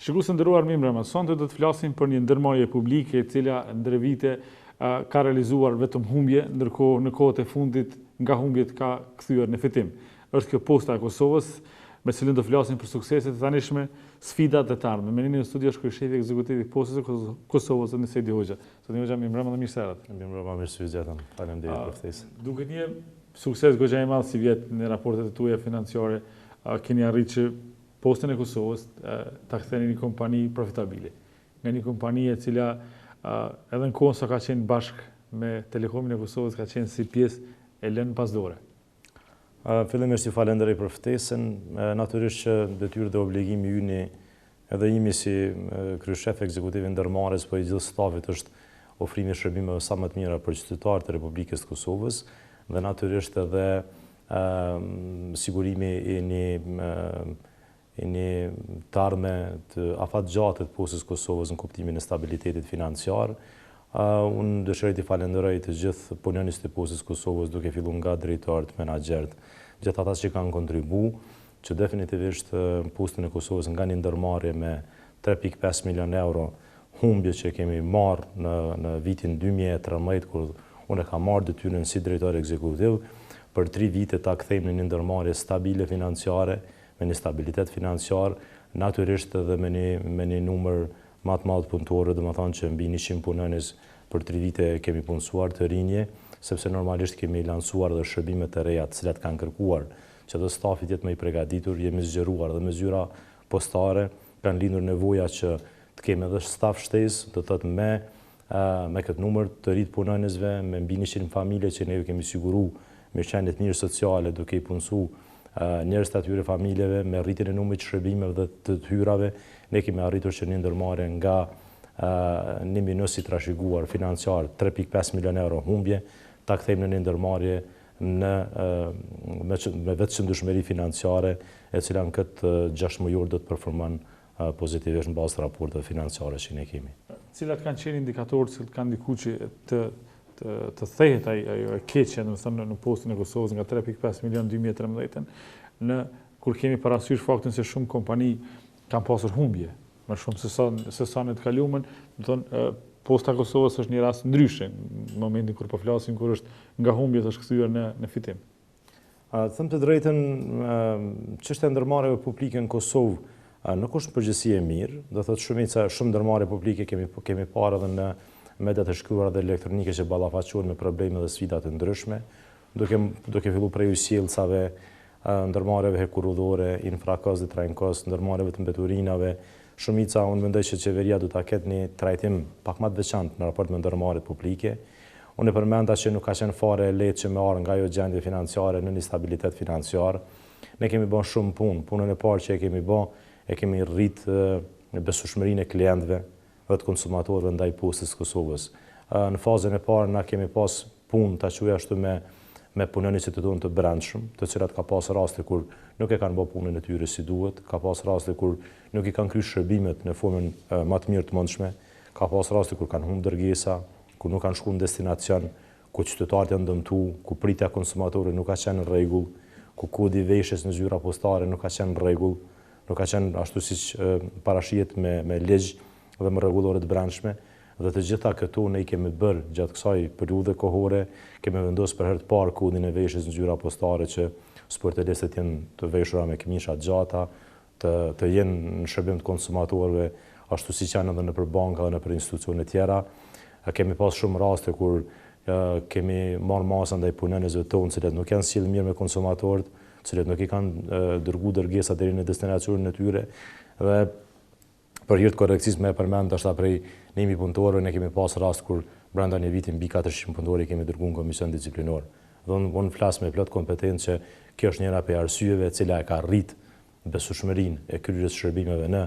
Shikues të nderuar, mirëmbrëma. Sonte do të flasim për një ndërmarrje publike e cila ndër vite ka realizuar vetëm humbje, ndërkohë në kohët e fundit nga humbjet ka kthyer në fitim. Është kjo Posta e Kosovës, me cilën do flasim për sukseset e tanishme, sfidat dhe të ardhmen. Me ne në studio është kryeshefi ekzekutiv i Postës së Kosovës, Zoti Sejdi Hoxha. Zoti Hoxha, mirëmbrëma dhe mirë se erdhët. Mirëmbrëma, mirë se u zgjatëm. Faleminderit për ftesën. Duket një sukses goxha i madh si vjet në raportet e tuaja financiare, keni arritur që Postën e Kosovës ta ktheni një kompani profitabile. Nga një kompani e cila edhe në kohën sa ka qenë bashkë me Telekomin e Kosovës ka qenë si pjesë e lënë pasdore. Fillimisht ju falenderoj për ftesën. Natyrisht që detyrë dhe obligimi ynë edhe imi si kryeshef ekzekutiv i ndërmarrjes po i gjithë stafit është ofrimi i shërbimeve sa më të mira për qytetarët e Republikës së Kosovës dhe natyrisht edhe sigurimi i një të ardhme të afatgjatë të Postës së Kosovës në kuptimin e stabilitetit financiar. Unë dëshiroj të falenderoj të gjithë punonjësit e Postës së Kosovës, duke filluar nga drejtorët, menaxherët, gjithë ata që kanë kontribuar, që definitivisht Postën e Kosovës nga një ndërmarrje me 3.5 milion euro humbje që kemi marrë në vitin 2013, kur unë kam marrë detyrën si drejtor ekzekutiv, për 3 vite ta kthejmë në një ndërmarrje stabile financiare, me një stabilitet financiar, natyrisht edhe me një numër më të madh punëtorë, domethënë që mbi 100 punonjës për 3 vite kemi punësuar të rinje, sepse normalisht kemi lansuar edhe shërbime të reja të cilat kanë kërkuar që edhe stafi të jetë më i përgatitur, jemi zgjeruar dhe me zyra postare kanë lindur nevoja që të kemi edhe staf shtesë, do të thotë me këtë numër të rit punonjësve, me mbi 100 familje që ne kemi siguruar mirëqenie të mirë sociale duke i punësuar njerëz të atyre familjeve me rritjen e numrit të shërbimeve dhe të hyrave, ne kemi arritur që një ndërmarrje nga një minus i trashëguar financiar 3.5 milion euro humbje, ta kthejmë në një ndërmarrje me vetë qëndrueshmëri financiare, e cila në këtë 6 muaj do të performon pozitivisht në bazë të raporteve financiare që ne kemi. Cilat kanë qenë indikatorët që kanë ndikuar që të thehet ajo e keqja, domethënë në Postën e Kosovës nga 3.5 milion 2013, kur kemi parasysh faktin se shumë kompani kanë pasur humbje, më shumë se sa në të kaluamën, domethënë Posta e Kosovës është një rast ndryshe në momentin kur po flasim, kur është nga humbjet është kthyer në fitim. Them të drejtën, çështja e ndërmarrjeve publike në Kosovë nuk është përgjithësi e mirë, do thotë shumë ndërmarrje publike kemi parë edhe në mediat e shkruara dhe elektronike që ballafaqohen me probleme dhe sfida të ndryshme, duke filluar prej sjellsave, ndërmarrjeve hekurudhore, infrakos dhe trajnkos, ndërmarrjeve të mbeturinave. Shumica unë mendoj që qeveria do ta ketë një trajtim pak më të veçantë në raport me ndërmarrjet publike. Unë e përmenda që nuk ka qenë fare lehtë që me arë nga ajo gjendje financiare në një stabilitet financiar. Ne kemi bën shumë punën e parë që e kemi rrit besueshmërinë e klientëve dhe të konsumatorëve ndaj Postës së Kosovës. Në fazën e parë na kemi pas punë ta quaj ashtu me punonjësit tonë të brendshëm, të cilat ka pas raste kur nuk e kanë bërë punën e tyre si duhet, ka pas raste kur nuk i kanë kryer shërbimet në formën më të mirë të mundshme, ka pas raste kur kanë humbur dërgesa, kur nuk kanë shkuar në destinacion, ku qytetarët janë dëmtuar, ku pritja e konsumatorëve nuk ka qenë në rregull, ku kodi veshjes në zyra postare nuk ka qenë në rregull, nuk ka qenë ashtu siç parashihet me ligj dhe me rregullore të brendshme, dhe të gjitha këto ne i kemi bërë gjatë kësaj periudhe kohore, kemi vendosur për herë të parë kodin e veshjes në zyra postare që sportelistët jenë të veshura me këmisha të gjata, të jenë në shërbim të konsumatorëve, ashtu siç janë edhe nëpër banka dhe nëpër institucione tjera. Kemi pas shumë raste kur kemi marrë masa ndaj punonjësve tonë, cilët nuk janë sjellë mirë me konsumatorët, cilët nuk i kanë dërguar dërgesa deri në destinacionin e tyre, dhe për hir të korrekcisë më e përmend ashta prej 1000 punëtorëve ne kemi pas rast kur brenda një viti mbi 400 punëtorë kemi dërguar në komision disiplinor. Dhe unë flas me plot kompetencë që kjo është njëra prej arsyeve e cila e ka rrit besueshmërinë e kryerjes së shërbimeve në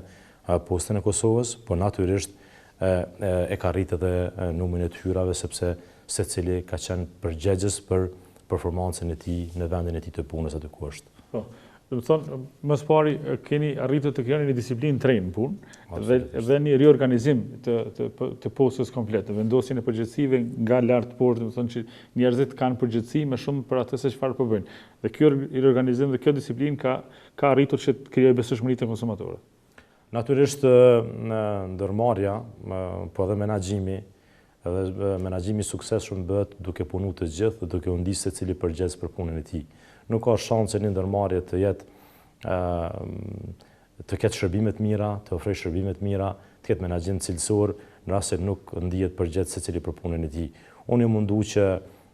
Postën e Kosovës, por natyrisht e ka rrit edhe numrin e të hyrave, sepse secili ka qenë përgjegjës për performancën e tij në vendin e tij të punës aty ku është. Po. Do të thonë, më së pari keni arritur të krijoni një disiplinë tre në punë dhe një riorganizim të postës komplet, vendosjen e përgjegjësive nga lart poshtë, do të thonë që njerëzit kanë përgjegjësi më shumë për atë se çfarë po bëjnë. Dhe kjo riorganizim dhe kjo disiplinë ka arritur që të krijojë besueshmëri te konsumatorët. Natyrisht ndërmarrja, po edhe menaxhimi i suksesshëm bëhet duke punu të gjithë dhe duke u ndisë secili përgjegjës për punën e tij. Nuk ka shanse një ndërmarrje të ketë shërbime të mira, të ofrojë shërbime të mira, të ketë menaxhim cilësor, në rast se nuk ndihet përgjegjës secili për punën e tij. Unë jam mundu që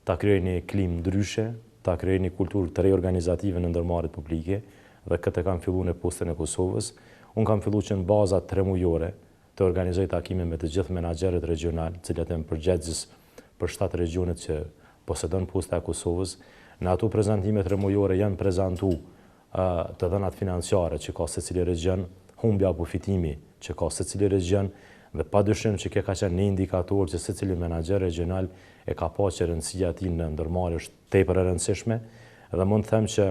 ta krijoj një klimë ndryshe, ta krijoj një kulturë të re organizative në ndërmarrjet publike dhe këtë kam filluar në postën e Kosovës. Unë kam filluar që në baza 3 mujore të organizoj takime me të gjithë menaxherët regional, të cilët janë përgjegjës për 7 regionet që posedon posta e Kosovës. Në ato prezantime 3 mujore janë prezantuar të dhënat financiare që ka secili region, humbja apo fitimi që ka secili region, dhe padyshim që kjo ka qenë një indikator që secili menaxher regional e ka pa që rëndësia e tij në ndërmarrje është tepër e rëndësishme, dhe mund të them që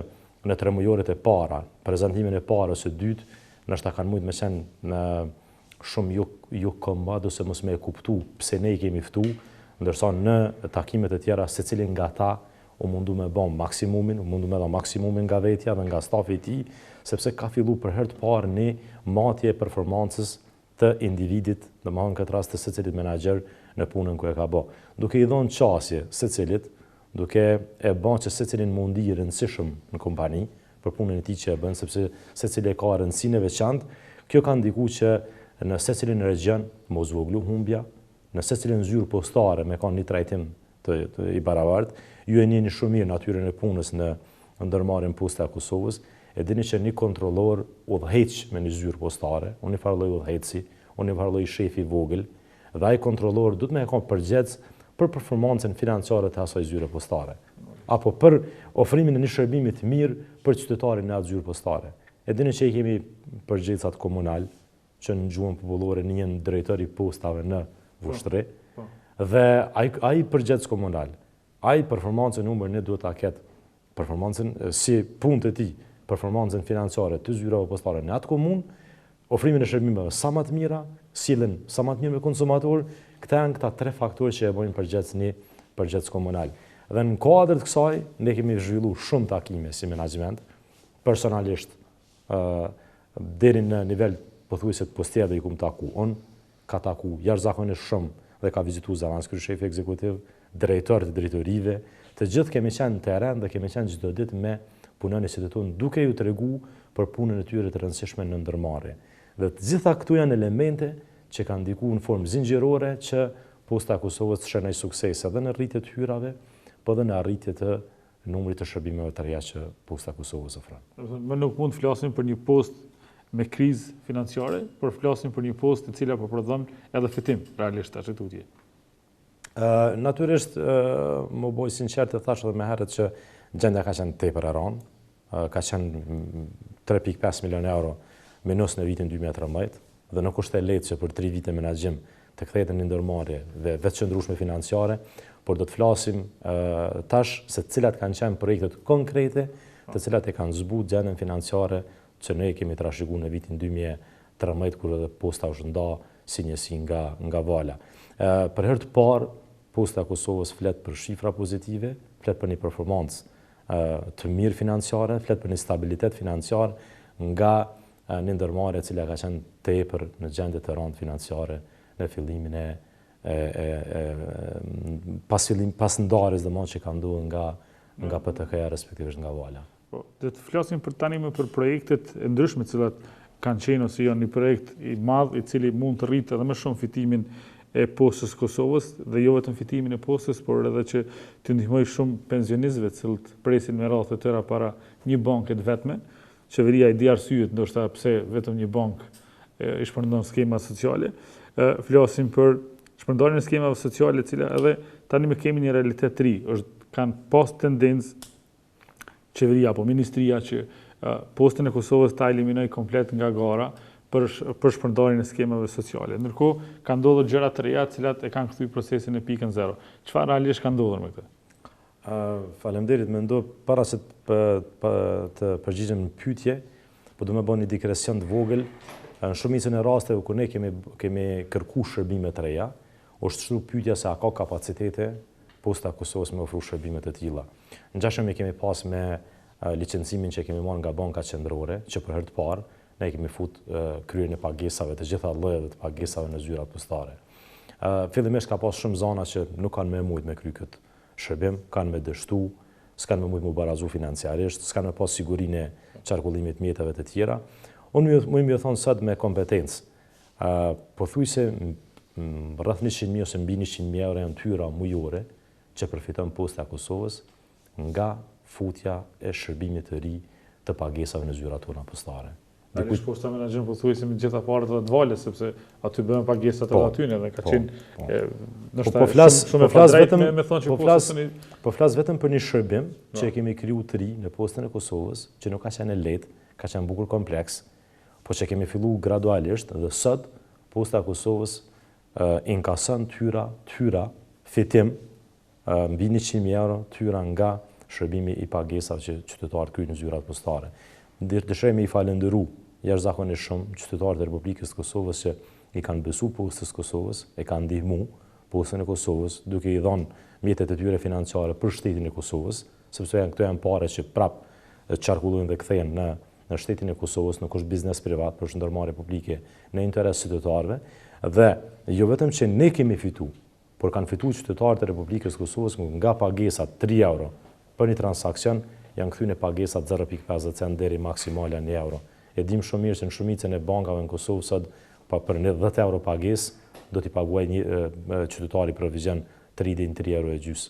në 3 mujoret e para, prezantimin e parë ose dytë, ndoshta kanë mujt me qenë në shumë ju kombat ose mos me e kuptu pse ne I kemi ftu, ndërsa në takimet e tjera secili nga ta u mundu me bë maksimumin, u mundu me dha maksimumin nga vetja dhe nga stafi I tij, sepse ka fillu për herë të parë një matje e performancës të individit, domethënë këtë rast të secilit menaxher në punën ku e ka bë. Duke I dhënë çasje secilit, duke e bën që secilin mundi I rëndësishëm në kompani për punën e tij që e bën, sepse secili ka rëndësinë e veçantë, kjo ka ndikuar që në secilin region mos zvoglu humbja, në secilin zyrë postare me kanë një trajtim të I barabartë. Ju e njihni shumë mirë natyrën e punës në ndërmarrjen posta e Kosovës, e dini që një kontrollor udhëheq me një zyrë postare, unë I farlloj udhëheci, unë I farlloj shefi I vogël, dhe ai kontrollor duhet me kanë përgjegjës për performancën financiare të asaj zyre postare, apo për ofrimin e një shërbimi të mirë për qytetarin në atë zyrë postare. E dini që I kemi përgjegjësat komunal, që në gjuhën popullore njën drejtori I postave në Vushtri, dhe ai përgjegjës komunal, ai performancën numër 1 duhet ta ketë, performancën si punët e tij, performancën financiare të zyrave postare në atë komunë, ofrimin e shërbimeve sa më të mira, sjelljen sa më të mirë me konsumator, këta janë këta 3 faktorë që e bëjnë përgjegjës një përgjegjës komunal. Dhe në kuadër të kësaj ne kemi zhvilluar shumë takime si menaxhiment, personalisht deri në nivel pothuajse të postjeve I kum taku unë, ka taku jashtëzakonisht shumë dhe ka vizituar zavans kryeshefi ekzekutiv, drejtorë të drejtorive, të gjithë kemi qenë në terren dhe kemi qenë çdo ditë me punonësit e tonë duke ju tregu për punën e tyre të rëndësishme në ndërmarrje. Dhe të gjitha këtu janë elemente që kanë ndikuar në formë zinxhirore që posta e Kosovës të shënojë sukses edhe në rritje të hyrave, po edhe në arritje të numrit të shërbimeve të reja që posta e Kosovës ofron. Më nuk mund të flasim për një post me krizë financiare, por flasim për një post e cila po prodhon edhe fitim realisht ashtu tutje. Natyrisht më boj sinqert të thash edhe më herët që gjendja ka qenë tepër e rëndë, ka qenë 3.5 milion euro minus në vitin 2013 dhe nuk është e lehtë që për 3 vite menaxhim të kthehet në ndërmarrje dhe vetëqëndrueshme financiare, por do të flasim tash se cilat kanë qenë projektet konkrete, të cilat e kanë zbutur gjendjen financiare që ne kemi trashëguar në vitin 2013 kur edhe posta u nda si njësi nga vala. Për herë të parë posta e Kosovës flet për shifra pozitive, flet për një performancë të mirë financiare, flet për një stabilitet financiar nga një ndërmarrje e cila ka qenë tepër në gjendje të rëndë financiare në fillimin pas ndarjes domosdoshmë që ka ndodhur nga PTK-ja respektivisht nga vala. Po, do të flasim tani më për projektet e ndryshme të cilat kanë qenë ose janë një projekt I madh I cili mund të rritë edhe më shumë fitimin e postës Kosovës dhe jo vetëm fitimin e postës, por edhe që të ndihmoj shumë pensionistëve të cilët presin me radhë të tëra para një banke të vetme. Qeveria I di arsyet ndoshta pse vetëm një bankë I shpërndon skema sociale. Flasim për shpërndarjen e skemave sociale, e cila edhe tani më kemi një realitet të ri, kanë pas tendencë qeveria apo ministria që postën e Kosovës ta eliminoj komplet nga gara për shpërndarjen e skemave sociale. Ndërkohë ka ndodhur gjëra të reja të cilat e kanë kthyr procesin e pikën 0. Çfarë realisht ka ndodhur me këtë? Faleminderit, mendoj para se të përgjigjem në pyetje, po do më bëni një digresion të vogël. Në shumicën e rasteve ku ne kemi kërkuar shërbime të reja, është shtu pyetja se a ka kapacitete posta e Kosovës me ofru shërbime të tilla. Ngjashëm kemi pas me licencimin që kemi marrë nga Banka Qendrore, që për herë të parë ne kemi fut kryen e pagesave, të gjitha llojeve të pagesave në zyrat postare. Fillimisht ka pas shumë zona që nuk kanë më mujt me kry këtë shërbim, kanë me dështu, s'kanë më mujt më barazu financiarisht, s'kanë me pas sigurinë e qarkullimit mjeteve të tjera. Unë më thonë sot me kompetencë, pothuajse rreth 100.000 ose mbi 100.000 euro janë tyra mujore që përfiton Posta e Kosovës nga futja e shërbimit të ri të pagesave në zyrat tona postare. Dikush Posta menaxhon pothuajse me gjitha parat dhe të valës, sepse aty bëhen pagesat edhe aty dhe ka qenë po flas vetëm për një shërbim që e kemi kriju të ri në Postën e Kosovës, që nuk ka qenë lehtë, ka qenë bukur kompleks, po që kemi filluar gradualisht dhe sot Posta e Kosovës inkason tyra fitim mbi 100.000 euro tyra nga shërbimi i pagesave që qytetarët kryejnë në zyrat postare. Dëshirojmë i falenderu jashtëzakonisht shumë qytetarët e Republikës së Kosovës që i kanë besu Postës së Kosovës, e kanë ndihmu Postën e Kosovës duke i dhënë mjetet e tyre financiare për shtetin e Kosovës, sepse këto janë pare që prap qarkullojnë dhe kthehen në shtetin e Kosovës, nuk është biznes privat, për ndërmarrje publike në interes qytetarëve, dhe jo vetëm që ne kemi fitu, por kanë fituar qytetarët e Republikës së Kosovës nga pagesat 3 euro për një transakcion, janë kthyer pagesat 0.50 cent deri maksimale 1 euro. E dim shumë mirë që në shumicën e bankave në Kosovë sot për 10 euro pagesë do t'i paguaj një qytetari provizion 3 euro e gjys.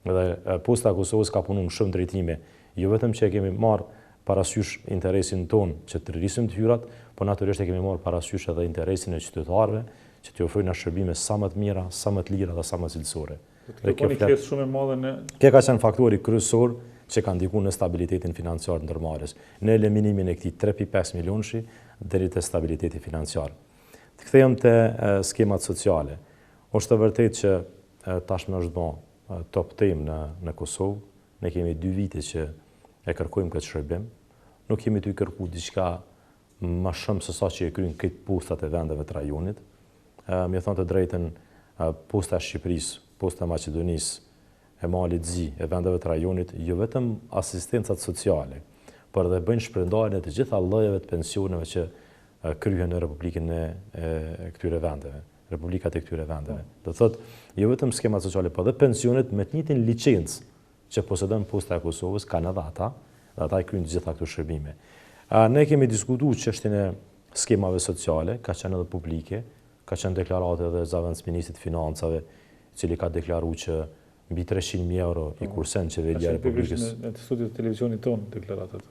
Dhe Posta e Kosovës ka punu në shumë drejtime, jo vetëm që kemi marrë parasysh interesin ton që të rrisim të hyrat, po natyrisht e kemi marrë parasysh edhe interesin e qytetarëve që t'i ofrojnë shërbime sa më të mira, sa më të lira dhe sa më cilësore. Kjo ka qenë faktori kryesor që ka ndikuar në stabilitetin financiar të ndërmarrjes, në eliminimin e këtij 3.5 milionëshi deri te stabiliteti financiar. Të kthehem te skemat sociale. Është e vërtetë që tashmë është bën top temë në Kosovë. Ne kemi 2 vite që e kërkojmë këtë shërbim. Nuk kemi të kërkuar diçka më shumë se sa që e kryjnë këtë postat e vendeve të rajonit. Me thonë të drejtën, Posta e Shqipërisë, Posta e Maqedonisë, e Malit Zi, e vendeve të rajonit, jo vetëm asistencat sociale, por dhe bëjnë shpërndarjen e të gjitha llojeve të pensioneve që kryhen në Republikën e këtyre vendeve, republikat e këtyre vendeve. Do thotë, jo vetëm skemat sociale, por dhe pensionet me të njëjtin licencë që posedon Posta e Kosovës kanë edhe ata, dhe ata i kryjnë të gjitha këto shërbime. Ne kemi diskutuar çështjen e skemave sociale, ka qenë edhe publike, ka qenë deklaratë edhe zëvendësministit të financave, i cili ka deklaruar që mbi 300.000 euro i kursen qeveria e Republikës. Në studiot të televizionit ton deklaratat.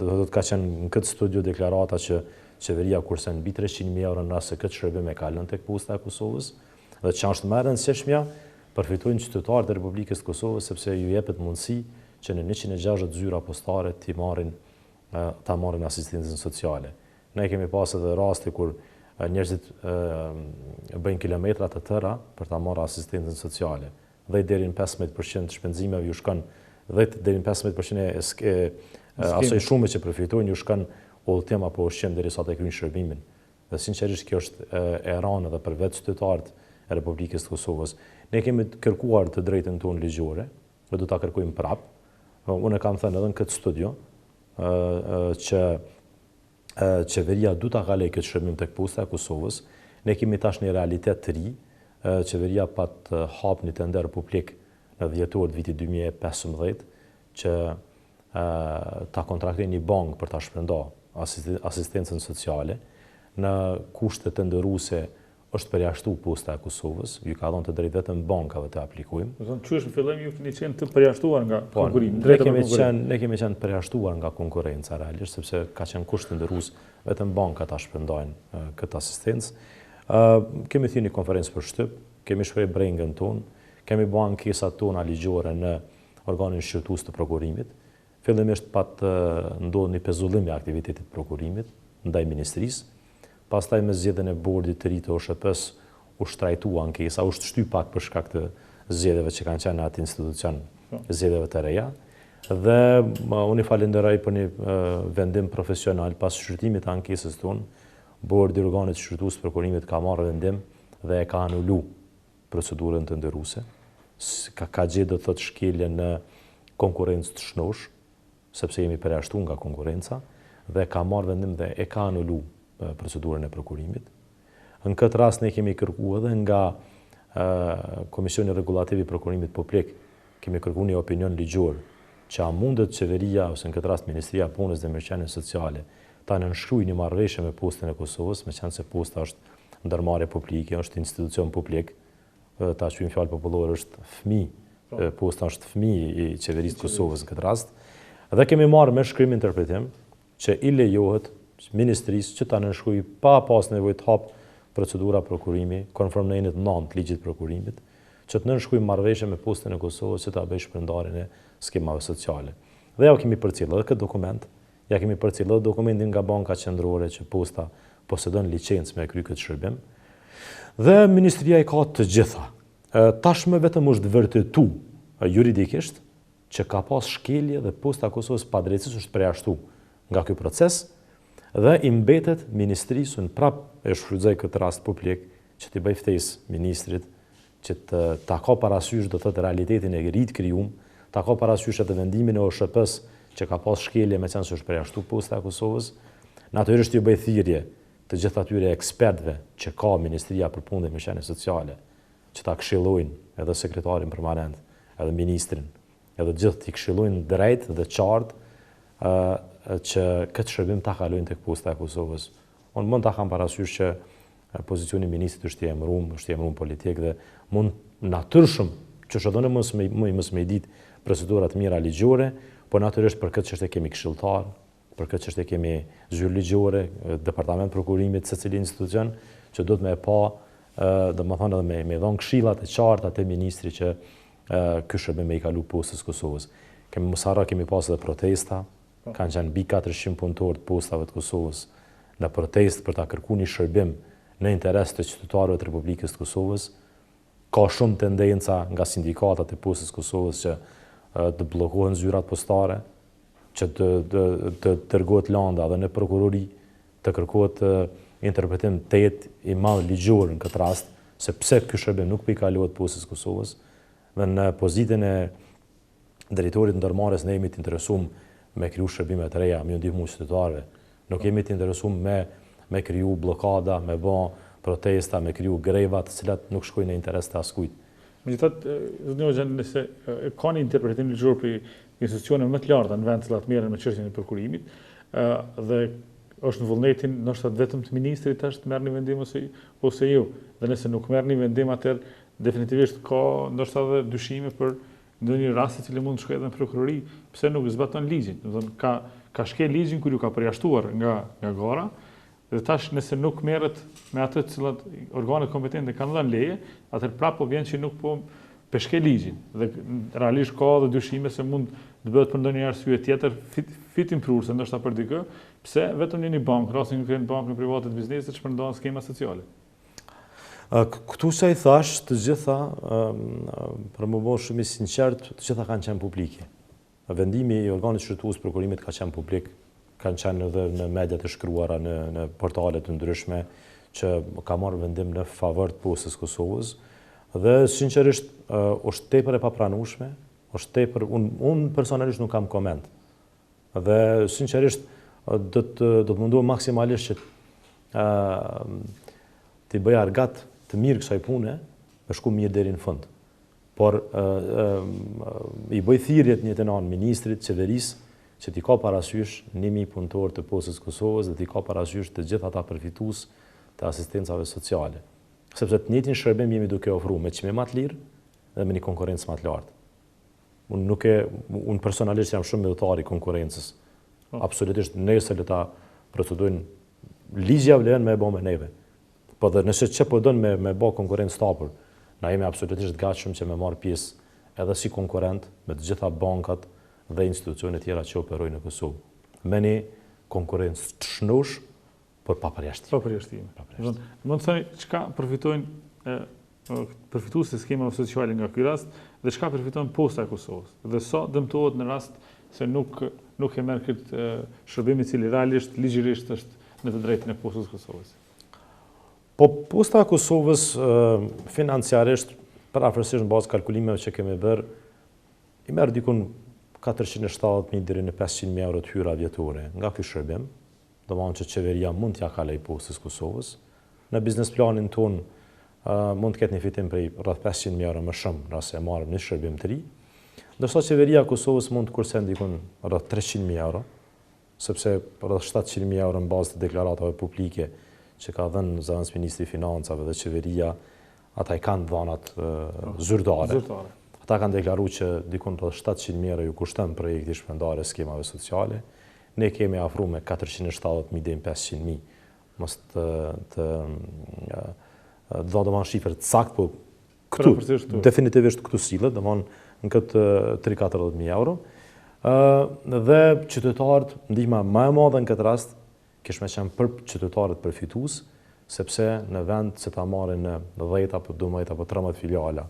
Do të ka qenë në këtë studio deklarata që qeveria kursen mbi 300.000 euro nëse këtë shërbim e ka lënë tek Posta e Kosovës, dhe që është më e rëndësishmja, përfitojnë qytetarët e Republikës së Kosovës sepse ju jepet mundësi që në 160 zyra postare ta marrin asistencën sociale. Ne kemi pas edhe raste kur njerëzit bëjnë kilometra të tëra për ta marrë asistencën sociale. 10 deri në 15% të shpenzimeve ju shkon, 10 deri në 15% e asoj shumë që përfitojnë ju shkon udhëtim apo ushqim derisa të kryjnë shërbimin. Dhe sinqerisht kjo është e rëndë edhe për vetë qytetarët e Republikës së Kosovës. Ne kemi kërkuar të drejtën tonë ligjore, dhe do ta kërkojmë prapë. Unë kam thënë edhe në këtë studio që qeveria du ta kaloj këtë shërbim tek Posta e Kosovës. Ne kemi tash një realitet të ri. Qeveria pat hap një tender publik në dhjetor të vitit 2015 që ta kontraktojë një bankë për ta shpërndar asistencën sociale në kushte të ndëruese. Është përjashtu Posta e Kosovës, ju ka dhënë të drejtë vetëm bankave të aplikojmë. Do thonë çu është në fillim ju keni qenë të përjashtuar nga konkurrimi. Ne kemi qenë të përjashtuar nga konkurrenca realisht sepse ka qenë kusht të ndërues vetëm bankat ta shpërndajnë këtë asistencë. Kemi thënë një konferencë për shtyp, kemi shprehë brengën tonë, kemi bërë ankesat tona ligjore në organin shqyrtues të prokurimit. Fillimisht pat ndodhi një pezullim i aktivitetit të prokurimit ndaj ministrisë. Pastaj me zgjedhjen e bordit të ri të OSHP-s u shtrajtua ankesa, u shty pak për shkak të zgjedhjeve që kanë qenë në atë institucion, zgjedhjeve të reja. Dhe unë i falenderoj për një vendim profesional pas shqyrtimit të ankesës tonë, bordi i organit shqyrtues të prokurimit ka marrë vendim dhe e ka anulu procedurën të ndëruese. Ka gjetë do të thotë shkelje në konkurrencë të shnosh, sepse jemi përjashtuar nga konkurrenca, dhe ka marrë vendim dhe e ka anulu procedurën e prokurimit. Në këtë rast ne kemi kërkuar edhe nga Komisioni Rregullativi i Prokurimit Publik, kemi kërkuar një opinion ligjor që a mundet qeveria ose në këtë rast Ministria e Punës dhe Mirëqenies Sociale ta nënshkruajë një marrëveshje me Postën e Kosovës, meqense Posta është ndërmarrje publike, është institucion publik, ta quajmë fjalë popullore është fëmijë, Posta është fëmijë i qeverisë të Kosovës në këtë rast. Dhe kemi marrë me shkrim interpretim që i lejohet ministrisë që ta nënshkruajë pa pas nevojë të hap procedura prokurimi, konform në 9 ligjit prokurimit, që të nënshkruajë marrëveshje me Postën e Kosovës që ta bëjë shpërndarjen e skemave sociale. Dhe ja kemi përcjellë edhe këtë dokument, ja kemi përcjellë edhe dokumentin nga Banka Qendrore që Posta posedon licencë me kry këtë shërbim. Dhe Ministria i ka të gjitha. Tashmë vetëm është vërtetu juridikisht që ka pas shkelje dhe Posta e Kosovës padrejtësisht është përjashtu nga ky proces dhe i mbetet ministrisë, unë prap e shfrytëzoj këtë rast publik që t'i bëj ftesë ministrit që ta ka parasysh do thotë realitetin e rit krijuar, ta ka parasysh edhe vendimin e OSHP-s që ka pas shkelje me qenë se është përjashtu Posta e Kosovës, natyrisht ju bëj thirrje të gjithë atyre ekspertëve që ka Ministria për Punë dhe Mirëqenie Sociale, që ta këshillojnë edhe sekretarin permanent, edhe ministrin, edhe gjithë t'i këshillojnë drejt dhe qartë që këtë shërbim ta kalojnë tek Posta e Kosovës. Unë mund ta kam parasysh që pozicioni i ministrit është i emëruar politik dhe mund natyrshëm që shëdone mos me ditë procedurat mira ligjore, po natyrisht për këtë çështje kemi këshilltar, për këtë çështje kemi zyrë ligjore, departament prokurimit, secili institucion që do të më pa, domethënë edhe me dhon këshillat e qarta te ministri që ky shërbim me i kalu Postës Kosovës. Kemi mos harro kemi pas edhe protesta, kanë qenë mbi 400 punëtorë të postave të Kosovës në protestë për ta kërkuar një shërbim në interes të qytetarëve të Republikës të Kosovës. Ka shumë tendenca nga sindikatat e Postës Kosovës që të bllokohen zyrat postare, që të dërgohet landa dhe në prokurori, të kërkohet interpretim të jetë i madh ligjor në këtë rast, se pse ky shërbim nuk po i kalohet Postës Kosovës. Dhe në pozitën e drejtorit ndërmarrjes ne jemi të interesuar me kriju shërbime të reja, me ndihmu qytetarëve. Nuk jemi të interesuar me kriju blokada, me bë protesta, me kriju greva të cilat nuk shkojnë në interes të askujt. Megjithatë, zotënjë Hoxha, nëse ka një interpretim ligjor për institucione më të larta në vend të cilat merren me çështjen e prokurimit, dhe është në vullnetin ndoshta vetëm të ministrit tash të merrni vendim ose jo. Dhe nëse nuk merrni vendim, atëherë definitivisht ka ndoshta edhe dyshime për ndonjë rast i cili mund të shkojë edhe në prokurori, pse nuk zbaton ligjin. Do të thonë ka shkel ligjin kur ju ka përjashtuar nga gara, dhe tash nëse nuk merret me atë të cilat organet kompetente kanë dhënë leje, atëherë prapë vjen që nuk po peshke ligjin. Dhe realisht ka edhe dyshime se mund të bëhet për ndonjë arsye tjetër fitim prurse ndoshta për dikë, pse vetëm një bankë, rastin që kanë bankën private të biznesit shpërndan skema sociale. Këtu sa i thash, të gjitha, për më bërë shumë i sinqert, të gjitha kanë qenë publike. Vendimi i organit shërtues prokurimit ka qenë publik, kanë qenë edhe në mediat e shkruara, në portalet të ndryshme, që ka marrë vendim në favor të Postës Kosovës, dhe sinqerisht është tepër e papranueshme, është tepër, unë personalisht nuk kam koment. Dhe sinqerisht do të munduam maksimalisht që t'i bëj argat të mirë kësaj pune, me shku mirë deri në fund. Por i bëj thirrjet një të anë ministrit, qeverisë, që t'i ka parasysh 1000 punëtorë të Postës Kosovës dhe t'i ka parasysh të gjithë ata përfitues të asistencave sociale. Sepse të njëjtin shërbim jemi duke ofruar me çmim më të lirë dhe me një konkurrencë më të lartë. Unë personalisht jam shumë militari i konkurrencës. Absolutisht nëse le ta procedojnë ligja vlen me e bë me neve. Po dhe nëse që po dënë me bë konkurrencë tapër, na jemi absolutisht gatshëm që me marrë pjesë edhe si konkurrent me të gjitha bankat dhe institucionet tjera që operojnë në Kosovë. Me një konkurrencë të shnosh, por pa përjashtim. Pa përjashtim. Mund të thoni çka përfitojnë përfitues të skemave sociale nga ky rast dhe çka përfiton Posta e Kosovës. Dhe sa dëmtohet në rast se nuk e merr këtë shërbim i cili realisht ligjërisht është në të drejtën e Postës së Kosovës. Po Posta e Kosovës financiarisht, për afërsisht në bazë kalkulimeve që kemi bërë, i merr dikun 470.000 deri në 500.000 euro të hyra vjetore nga ky shërbim. do të thonë që qeveria mund t'ja kaloj postës Kosovës. Në biznes planin ton mund të ketë një fitim prej rreth 500.000 euro më shumë nëse e marrim në shërbim të ri. Ndërsa qeveria e Kosovës mund të kurse ndikon rreth 300.000 euro, sepse rreth 700.000 euro në bazë të deklaratave publike që ka dhënë zëvendës Ministri i Financave dhe qeveria, ata i kanë dhënat zyrtare. Ata kanë deklaruar që dikon rreth 700.000 euro ju kushton projekti shpërndarje skemave sociale. Ne kemi afruar me 470.000 deri në 500.000. Mos do të marrë shifër të sakt, po këtu definitivisht këtu sillet, do në këtë 340.000 euro. Dhe qytetarët, ndihma më e madhe në këtë rast kish me qenë për qytetarët përfitues, sepse në vend se ta marrin në 10 apo 12 apo 13 filiala,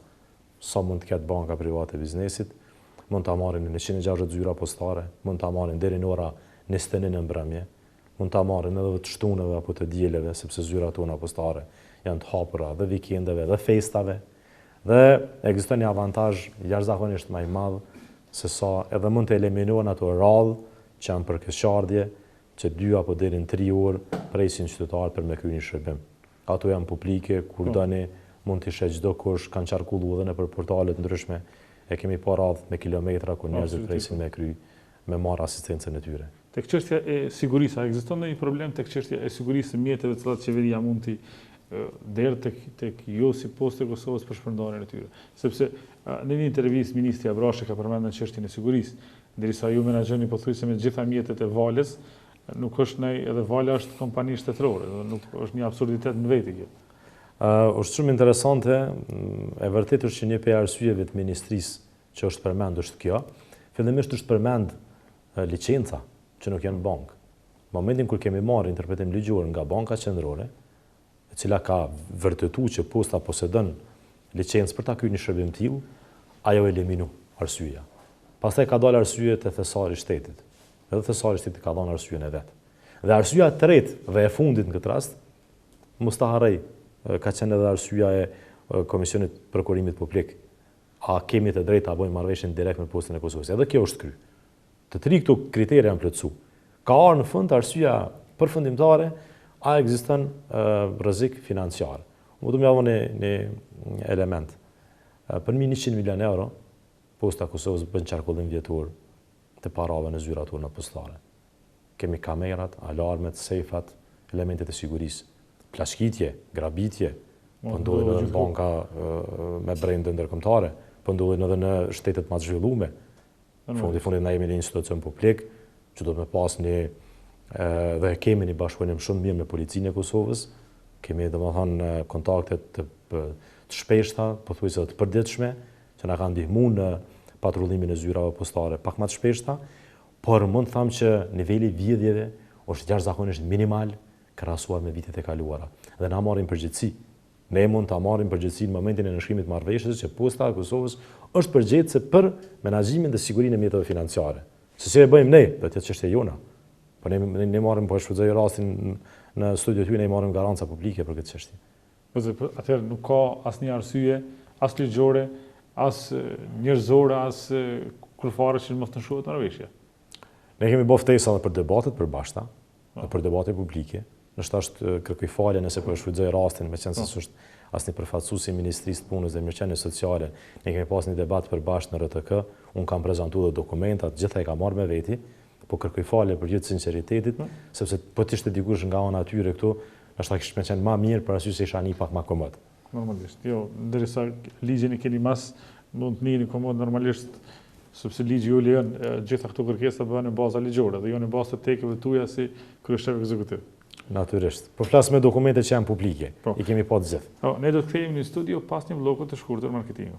sa mund të ketë banka private e biznesit, mund ta marrin në 160 zyra postare, mund ta marrin deri në ora 21 në mbrëmje, mund ta marrin edhe të shtunave apo të dieleve, sepse zyrat tona postare janë të hapura dhe vikendeve dhe festave. Dhe ekziston një avantazh jashtëzakonisht më i madh se sa edhe mund të eliminohen ato radhë që janë për kësaqardhje, që 2 apo deri në 3 orë presin qytetarët për me kryer një shërbim. Ato janë publike, kur doni mund t'i sheh çdo kush, kanë qarkulluar edhe nëpër portale të ndryshme. E kemi pa radhë me kilometra ku njerëzit presin me marr asistencën e tyre. Tek çështja e sigurisë, ekziston ndonjë problem tek çështja e sigurisë së mjeteve të cilat qeveria mund t'i deri tek jo si Posta e Kosovës për shpërndarjen e tyre. Sepse në një intervistë ministri Abrashi ka përmendur çështjen e sigurisë, ndërsa ju menaxhoni pothuajse me të gjitha mjetet e Valës, nuk është edhe Vala është kompani shtetërore, nuk është një absurditet në vetë kjo. Është shumë interesante, e vërtetë është që një prej arsyeve të ministrisë që është përmendur është kjo. Fillimisht është përmend licenca që nuk janë bankë. Në momentin kur kemi marrë interpretim ligjor nga Banka Qendrore, e cila ka vërtetuar që Posta posedon licencë për ta kryer një shërbim të tillë, ajo eliminu arsyeja. Pastaj ka dalë arsye te thesari i shtetit. Edhe thesari i shtetit ka dhënë arsyeën e vet. Dhe arsyeja e tretë dhe e fundit në këtë rast, mos ta harrej, ka qenë edhe arsyeja e Komisionit Prokurimit Publik. A kemi të drejtë ta bëjmë marrëveshjen direkt me Postën e Kosovës? Edhe kjo është kryer. Të tri këto kriterë janë plotësuar. Ka ardhur në fund arsyeja përfundimtare, a ekziston rrezik financiar. Unë do të më një element. Për 100 milion euro, Posta e Kosovës bën qarkullim vjetor të parave në zyrat tona postare. Kemi kamerat, alarmet, sejfat, elementet e sigurisë, plashkitje, grabitje, po ndodhin edhe në banka me brende ndërkombëtare, po ndodhin edhe në shtetet më të zhvilluara. Fundi na jemi në një situacion publik, që do të më pas dhe kemi një bashkëpunim shumë mirë me policinë e Kosovës, kemi domethënë kontakte të shpeshta, pothuajse të përditshme, që na kanë ndihmuar në patrullimin e zyrave postare pak më të shpeshta, por mund të them që niveli i vjedhjeve është jashtëzakonisht minimal krahasuar me vitet e kaluara. Dhe na marrin përgjegjësi. Ne mund ta marrim përgjegjësinë në momentin e nënshkrimit të marrëveshjes që Posta e Kosovës është përgjegjëse për menaxhimin dhe sigurinë e mjeteve financiare. Se si e bëjmë ne, do të thotë çështja jona. Po ne marrim, po shfrytëzoj rastin në studiot hyj, ne marrim garanca publike për këtë çështje. Po atëherë nuk ka asnjë arsye, as ligjore, as njerëzore, as kurfare që mos të shohet marrëveshja. Ne kemi bërë ftesa edhe për debatet përbashkëta, edhe për debate publike. Nështë është kërkoj falje nëse po e shfrytëzoj rastin, meqense s'është asnjë përfaqësues i Ministrisë të Punës dhe Mirëqenies Sociale. Ne kemi pas një debat përbashkët në RTK, unë kam prezantuar dokumentat, gjitha i kam marrë me veti, po kërkoj falje për gjithë sinqeritetit, sepse po të ishte dikush nga ana atyre këtu, nështë kishte qenë më mirë për arsye se isha një pak më komod. Normalisht, jo, ndërsa ligjin e keni mas, mund të një komod normalisht, sepse ligji ju lejon gjitha këto kërkesa bëhen në baza ligjore dhe jo në bazë të tekeve tuaja si kryeshef ekzekutiv. Natyrisht. Po flas me dokumente që janë publike. I kemi pa të gjithë. Ne do të kthehemi në studio pas një bloku të shkurtër marketingu.